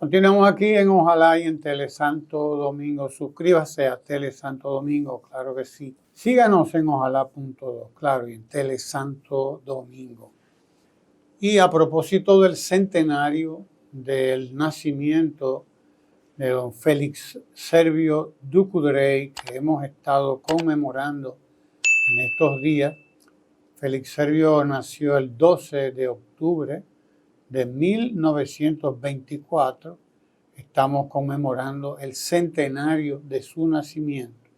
Continuamos aquí en Ojalá y en Telesanto Domingo. Suscríbase a Telesanto Domingo, claro que sí. Síganos en ojalá.do, claro, y en Telesanto Domingo. Y a propósito del centenario del nacimiento de don Félix Servio Ducoudray, que hemos estado conmemorando en estos días. Félix Servio nació el 12 de octubre de 1924. Estamos conmemorando el centenario de su nacimiento.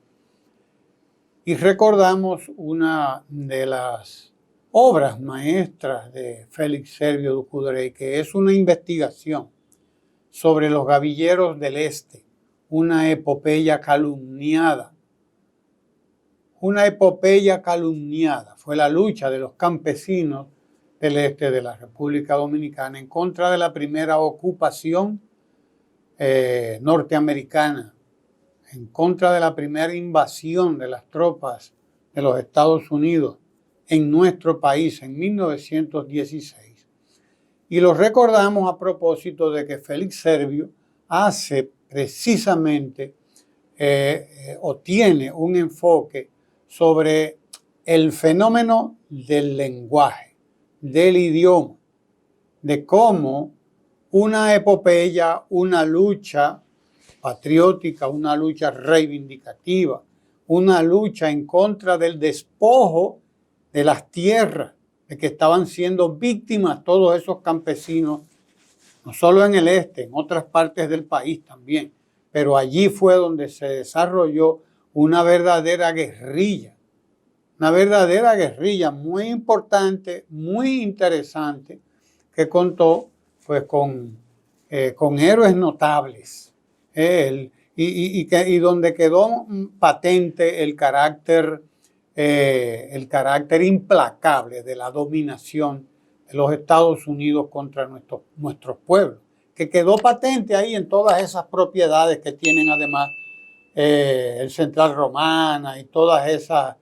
Y recordamos una de las obras maestras de Félix Servio Ducoudray, que es una investigación sobre los gavilleros del Este, una epopeya calumniada. Una epopeya calumniada fue la lucha de los campesinos del este de la República Dominicana en contra de la primera ocupación norteamericana, en contra de la primera invasión de las tropas de los Estados Unidos en nuestro país en 1916. Y lo recordamos a propósito de que Félix Servio hace precisamente o tiene un enfoque sobre el fenómeno del lenguaje, del idioma, de cómo una epopeya, una lucha patriótica, una lucha reivindicativa, una lucha en contra del despojo de las tierras, de que estaban siendo víctimas todos esos campesinos, no solo en el este, en otras partes del país también, pero allí fue donde se desarrolló una verdadera guerrilla muy importante, muy interesante, que contó pues con héroes notables, y donde quedó patente el carácter implacable de la dominación de los Estados Unidos contra nuestros pueblos, que quedó patente ahí en todas esas propiedades que tienen además el Central Romana y todas esas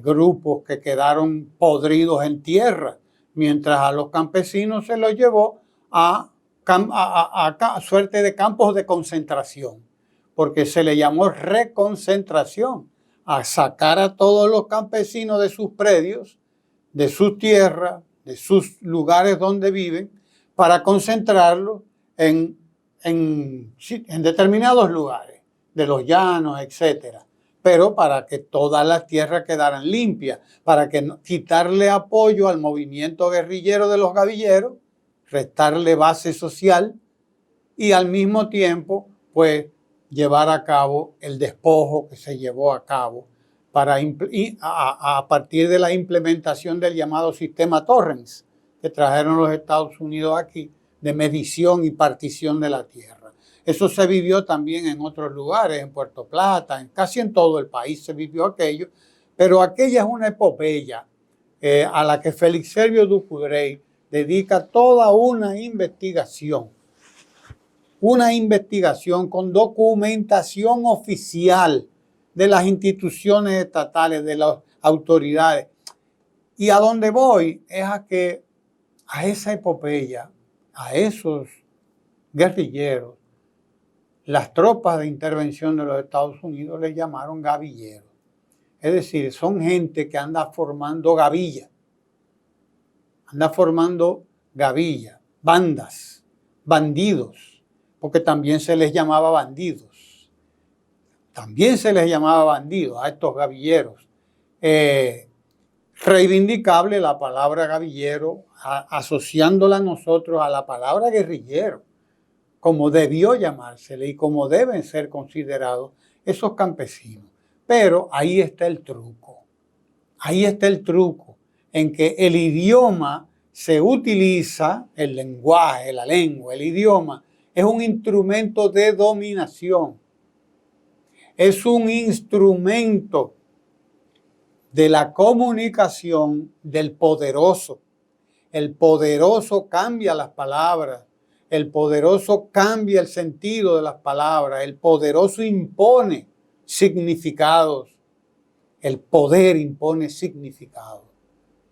grupos que quedaron podridos en tierra, mientras a los campesinos se los llevó a suerte de campos de concentración, porque se le llamó reconcentración, a sacar a todos los campesinos de sus predios, de sus tierras, de sus lugares donde viven, para concentrarlos en determinados lugares, de los llanos, etcétera, pero para que todas las tierras quedaran limpias, para que quitarle apoyo al movimiento guerrillero de los gavilleros, restarle base social y al mismo tiempo, pues, llevar a cabo el despojo que se llevó a cabo a partir de la implementación del llamado sistema Torrens, que trajeron los Estados Unidos aquí, de medición y partición de la tierra. Eso se vivió también en otros lugares, en Puerto Plata, casi en todo el país se vivió aquello, pero aquella es una epopeya a la que Félix Servio Ducoudray dedica toda una investigación con documentación oficial de las instituciones estatales, de las autoridades. Y a donde voy es a esa epopeya, a esos guerrilleros, las tropas de intervención de los Estados Unidos les llamaron gavilleros. Es decir, son gente que anda formando bandas, bandidos, porque también se les llamaba bandidos. También se les llamaba bandidos a estos gavilleros. Reivindicable la palabra gavillero, asociándola nosotros a la palabra guerrillero, como debió llamársele y como deben ser considerados esos campesinos. Pero ahí está el truco. En que el idioma se utiliza, el lenguaje, la lengua, el idioma, es un instrumento de dominación. Es un instrumento de la comunicación del poderoso. El poderoso cambia las palabras. El poderoso cambia el sentido de las palabras. El poderoso impone significados. El poder impone significados.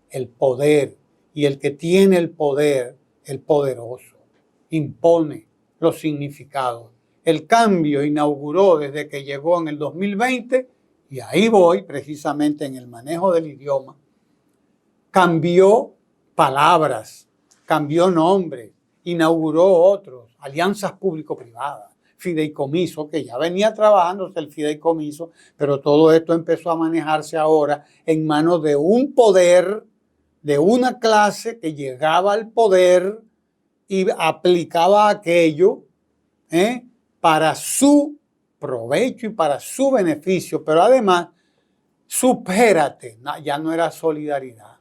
El poder. Y el que tiene el poder, el poderoso, impone los significados. El cambio inauguró desde que llegó en el 2020, y ahí voy precisamente en el manejo del idioma. Cambió palabras, cambió nombres, inauguró otros, alianzas público-privadas, fideicomiso, que ya venía trabajándose el fideicomiso, pero todo esto empezó a manejarse ahora en manos de un poder, de una clase que llegaba al poder y aplicaba aquello para su provecho y para su beneficio, pero además, supérate, ya no era solidaridad,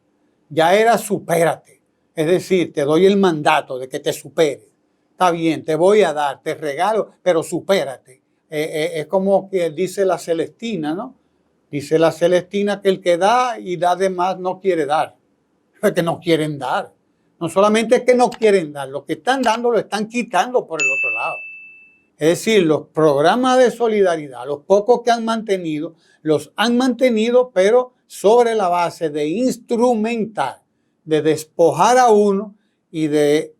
ya era supérate, es decir, te doy el mandato de que te superes. Está bien, te voy a dar, te regalo, pero supérate. Es como que dice la Celestina, ¿no? Dice la Celestina que el que da y da de más no quiere dar. Es que no quieren dar. No solamente es que no quieren dar, lo que están dando lo están quitando por el otro lado. Es decir, los programas de solidaridad, los pocos que han mantenido, los han mantenido, pero sobre la base de instrumentar, de despojar a uno y de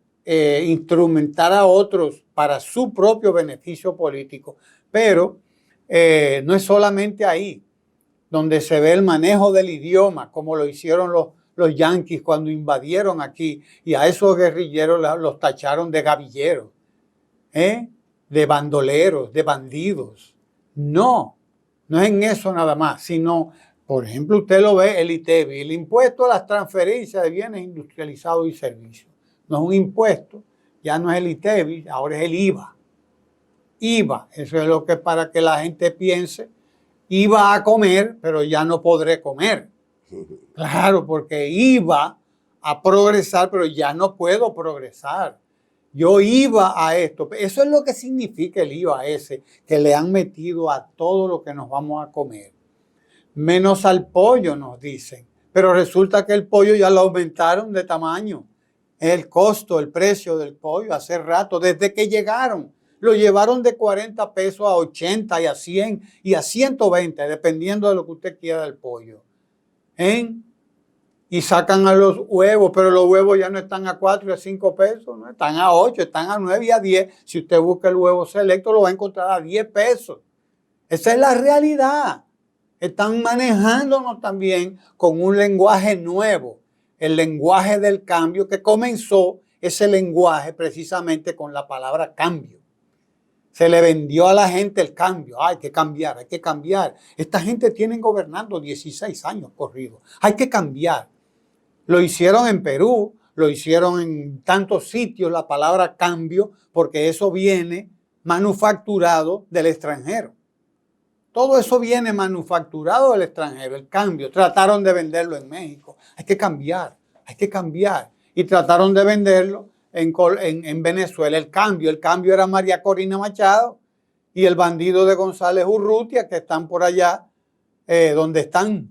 instrumentar a otros para su propio beneficio político. Pero no es solamente ahí donde se ve el manejo del idioma, como lo hicieron los yanquis cuando invadieron aquí, y a esos guerrilleros los tacharon de gavilleros, de bandoleros, de bandidos. No es en eso nada más, sino, por ejemplo, usted lo ve, el ITEVI, el impuesto a las transferencias de bienes industrializados y servicios. No es un impuesto, ya no es el ITEVI, ahora es el IVA. IVA, eso es lo que para que la gente piense, iba a comer, pero ya no podré comer. Claro, porque iba a progresar, pero ya no puedo progresar. Yo iba a esto. Eso es lo que significa el IVA ese, que le han metido a todo lo que nos vamos a comer. Menos al pollo, nos dicen. Pero resulta que el pollo ya lo aumentaron de tamaño. El costo, el precio del pollo hace rato, desde que llegaron. Lo llevaron de 40 pesos a 80 y a 100 y a 120, dependiendo de lo que usted quiera del pollo. Y sacan a los huevos, pero los huevos ya no están a 4 y a 5 pesos, no están a 8, están a 9 y a 10. Si usted busca el huevo selecto, lo va a encontrar a 10 pesos. Esa es la realidad. Están manejándonos también con un lenguaje nuevo, el lenguaje del cambio, que comenzó ese lenguaje precisamente con la palabra cambio. Se le vendió a la gente el cambio. Hay que cambiar, hay que cambiar. Esta gente tiene gobernando 16 años corridos. Hay que cambiar. Lo hicieron en Perú, lo hicieron en tantos sitios, la palabra cambio, porque eso viene manufacturado del extranjero. Todo eso viene manufacturado del extranjero, el cambio. Trataron de venderlo en México. Hay que cambiar, hay que cambiar. Y trataron de venderlo en Venezuela. El cambio era María Corina Machado y el bandido de González Urrutia, que están por allá, donde están.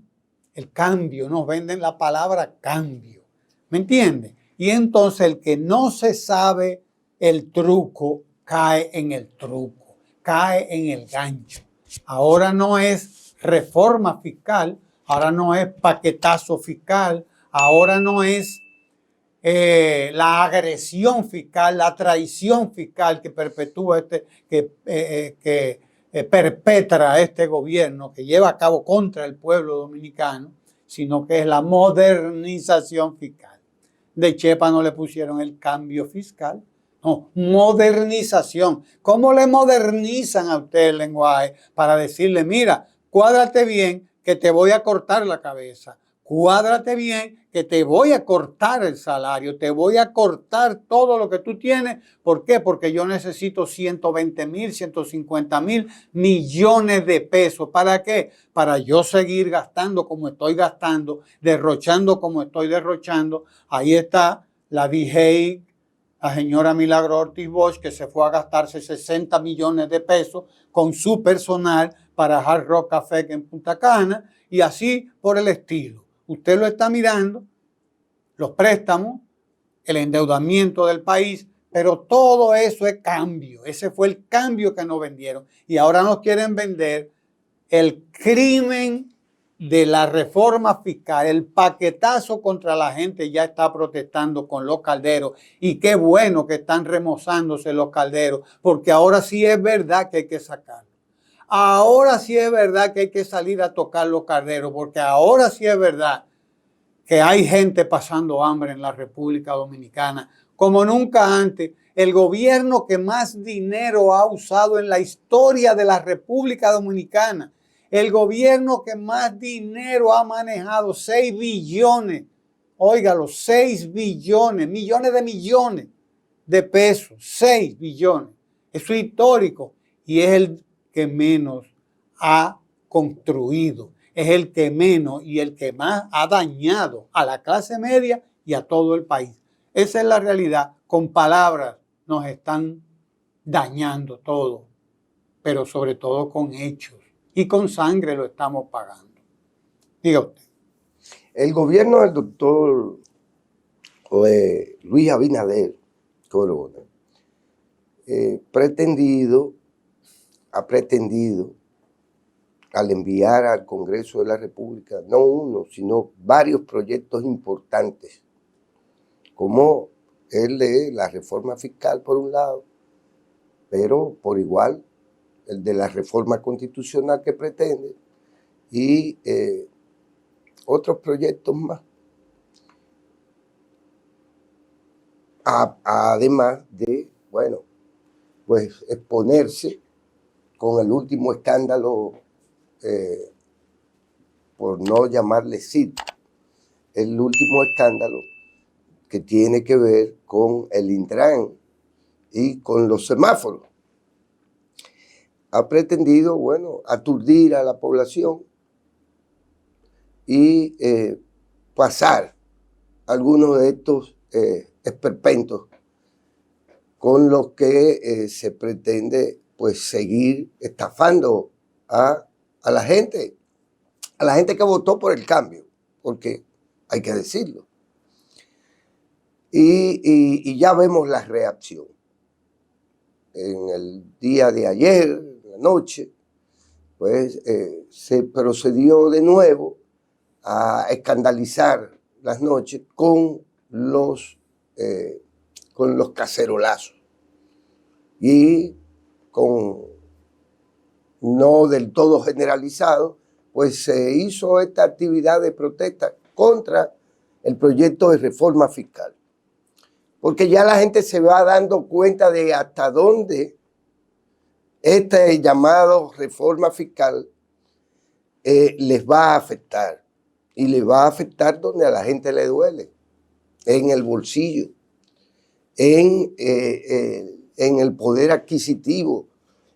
El cambio, nos venden la palabra cambio. ¿Me entiende? Y entonces el que no se sabe el truco, cae en el truco, cae en el gancho. Ahora no es reforma fiscal, ahora no es paquetazo fiscal, ahora no es la agresión fiscal, la traición fiscal que perpetúa que perpetra este gobierno, que lleva a cabo contra el pueblo dominicano, sino que es la modernización fiscal. De Chepa no le pusieron el cambio fiscal, no, modernización. ¿Cómo le modernizan a usted el lenguaje para decirle, mira, cuádrate bien que te voy a cortar la cabeza? Cuádrate bien que te voy a cortar el salario, te voy a cortar todo lo que tú tienes. ¿Por qué? Porque yo necesito 120,000, 150,000 millones de pesos. ¿Para qué? Para yo seguir gastando como estoy gastando, derrochando como estoy derrochando. Ahí está la DJ, la señora Milagro Ortiz Bosch, que se fue a gastarse 60 millones de pesos con su personal para Hard Rock Café en Punta Cana, y así por el estilo. Usted lo está mirando, los préstamos, el endeudamiento del país, pero todo eso es cambio. Ese fue el cambio que nos vendieron. Y ahora nos quieren vender el crimen de la reforma fiscal, el paquetazo contra la gente ya está protestando con los calderos, y qué bueno que están remozándose los calderos, porque ahora sí es verdad que hay que sacarlo. Ahora sí es verdad que hay que salir a tocar los calderos, porque ahora sí es verdad que hay gente pasando hambre en la República Dominicana como nunca antes. El gobierno que más dinero ha usado en la historia de la República Dominicana, el gobierno que más dinero ha manejado, 6 billones, óigalo, 6 billones, millones de pesos, 6 billones. Eso es histórico, y es el que menos ha construido, es el que menos y el que más ha dañado a la clase media y a todo el país. Esa es la realidad. Con palabras nos están dañando todo, pero sobre todo con hechos, y con sangre lo estamos pagando. Diga usted. El gobierno del doctor Luis Abinader Corona ha pretendido, al enviar al Congreso de la República, no uno, sino varios proyectos importantes, como el de la reforma fiscal por un lado, pero por igual el de la reforma constitucional que pretende, y otros proyectos más. Además de, bueno, pues exponerse con el último escándalo, por no llamarle CID, el último escándalo que tiene que ver con el Intran y con los semáforos. Ha pretendido, bueno, aturdir a la población y pasar algunos de estos esperpentos con los que se pretende, pues, seguir estafando a la gente que votó por el cambio, porque hay que decirlo. Y ya vemos la reacción. En el día de ayer, en la noche, pues se procedió de nuevo a escandalizar las noches con los cacerolazos, y con no del todo generalizado, pues se hizo esta actividad de protesta contra el proyecto de reforma fiscal, porque ya la gente se va dando cuenta de hasta dónde este llamado reforma fiscal les va a afectar, y les va a afectar donde a la gente le duele, en el bolsillo, en el poder adquisitivo,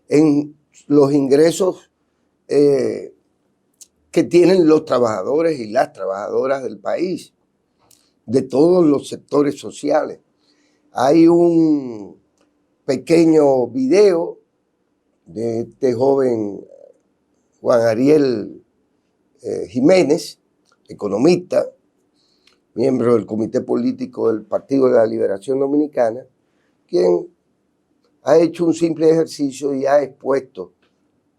en los ingresos que tienen los trabajadores y las trabajadoras del país, de todos los sectores sociales. Hay un pequeño video de este joven Juan Ariel Jiménez, economista, miembro del Comité Político del Partido de la Liberación Dominicana, quien ha hecho un simple ejercicio y ha expuesto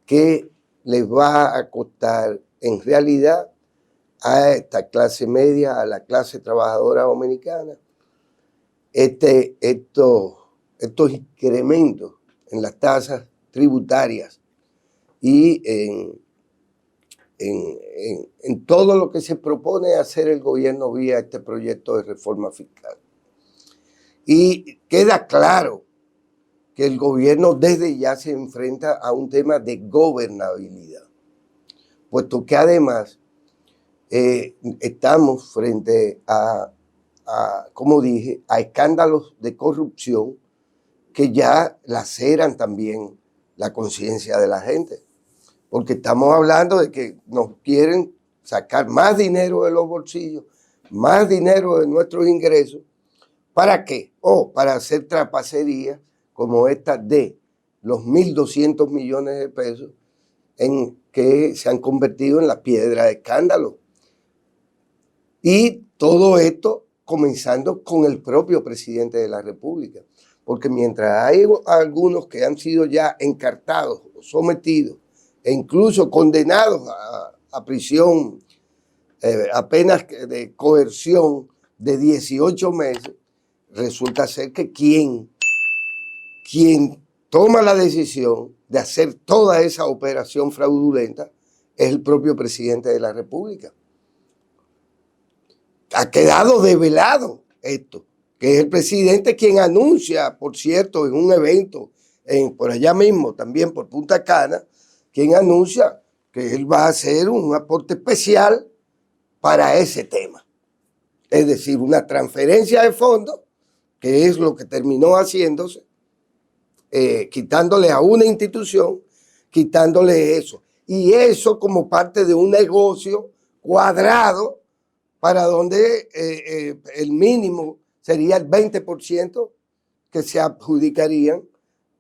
que les va a costar en realidad a esta clase media, a la clase trabajadora dominicana, estos incrementos en las tasas tributarias y en todo lo que se propone hacer el gobierno vía este proyecto de reforma fiscal. Y queda claro que el gobierno desde ya se enfrenta a un tema de gobernabilidad, puesto que además estamos frente como dije, a escándalos de corrupción que ya laceran también la conciencia de la gente, porque estamos hablando de que nos quieren sacar más dinero de los bolsillos, más dinero de nuestros ingresos. ¿Para qué? Para hacer trapacerías como esta de los 1.200 millones de pesos en que se han convertido en la piedra de escándalo. Y todo esto comenzando con el propio presidente de la República, porque mientras hay algunos que han sido ya encartados, sometidos e incluso condenados a prisión apenas de coerción de 18 meses, resulta ser que quien toma la decisión de hacer toda esa operación fraudulenta es el propio presidente de la República. Ha quedado develado esto, que es el presidente quien anuncia, por cierto, en un evento por allá mismo, también por Punta Cana, quien anuncia que él va a hacer un aporte especial para ese tema. Es decir, una transferencia de fondos, que es lo que terminó haciéndose, quitándole a una institución, quitándole eso. Y eso como parte de un negocio cuadrado para donde el mínimo sería el 20% que se adjudicarían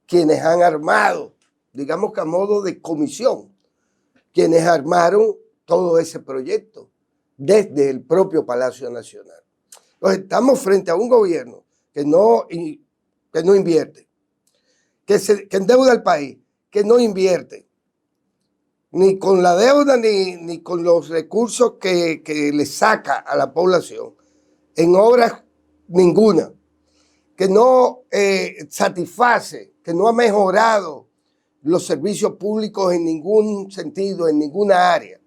quienes han armado, digamos que a modo de comisión, quienes armaron todo ese proyecto desde el propio Palacio Nacional. Entonces, estamos frente a un gobierno que no invierte, que endeuda al país, que no invierte, ni con la deuda ni con los recursos que le saca a la población en obras ninguna, que no satisface, que no ha mejorado los servicios públicos en ningún sentido, en ninguna área.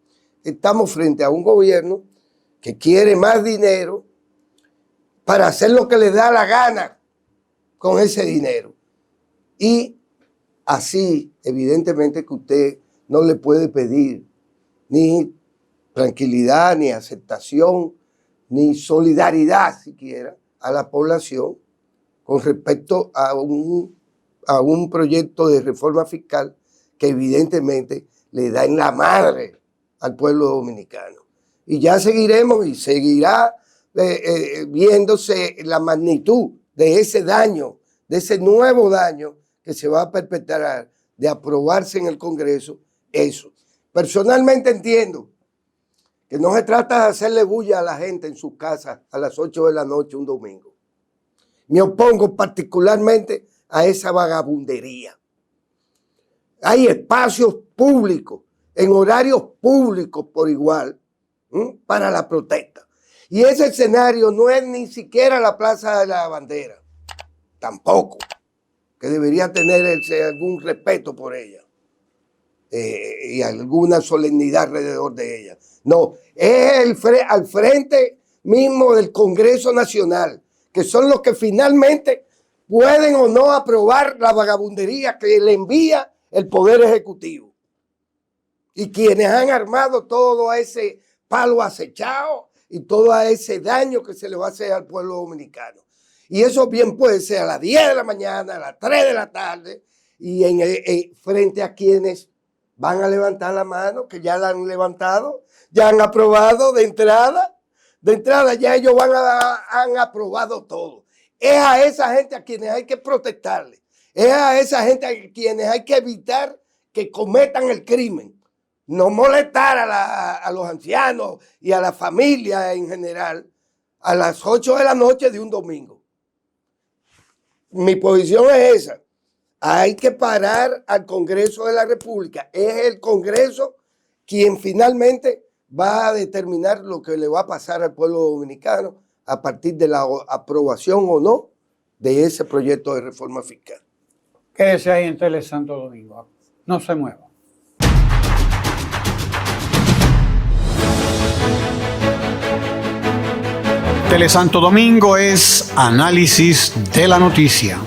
Estamos frente a un gobierno que quiere más dinero para hacer lo que le da la gana con ese dinero. Y así, evidentemente, que usted no le puede pedir ni tranquilidad, ni aceptación, ni solidaridad siquiera a la población con respecto a un proyecto de reforma fiscal que evidentemente le da en la madre al pueblo dominicano. Y ya seguiremos y seguirá viéndose la magnitud de ese daño, de ese nuevo daño que se va a perpetrar de aprobarse en el Congreso eso. Personalmente entiendo que no se trata de hacerle bulla a la gente en sus casas a las 8 de la noche un domingo. Me opongo particularmente a esa vagabundería. Hay espacios públicos, en horarios públicos por igual, para la protesta. Y ese escenario no es ni siquiera la Plaza de la Bandera, tampoco, que debería tener algún respeto por ella y alguna solemnidad alrededor de ella. No, es al frente mismo del Congreso Nacional, que son los que finalmente pueden o no aprobar la vagabundería que le envía el Poder Ejecutivo. Y quienes han armado todo ese palo acechado y todo ese daño que se le va a hacer al pueblo dominicano. Y eso bien puede ser a las 10 de la mañana, a las 3 de la tarde, y frente a quienes van a levantar la mano, que ya la han levantado, ya han aprobado de entrada ya ellos han aprobado todo. Es a esa gente a quienes hay que protestarle, es a esa gente a quienes hay que evitar que cometan el crimen. No molestar a los ancianos y a la familia en general a las 8 de la noche de un domingo. Mi posición es esa. Hay que parar al Congreso de la República. Es el Congreso quien finalmente va a determinar lo que le va a pasar al pueblo dominicano a partir de la aprobación o no de ese proyecto de reforma fiscal. Quédese ahí en Tele Santo Domingo. No se mueva. Tele Santo Domingo es análisis de la noticia.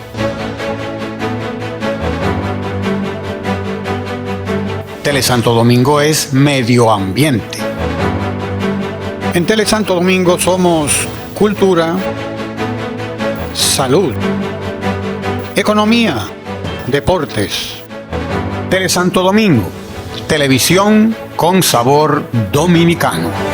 Tele Santo Domingo es medio ambiente. En Tele Santo Domingo somos cultura, salud, economía, deportes. Tele Santo Domingo, televisión con sabor dominicano.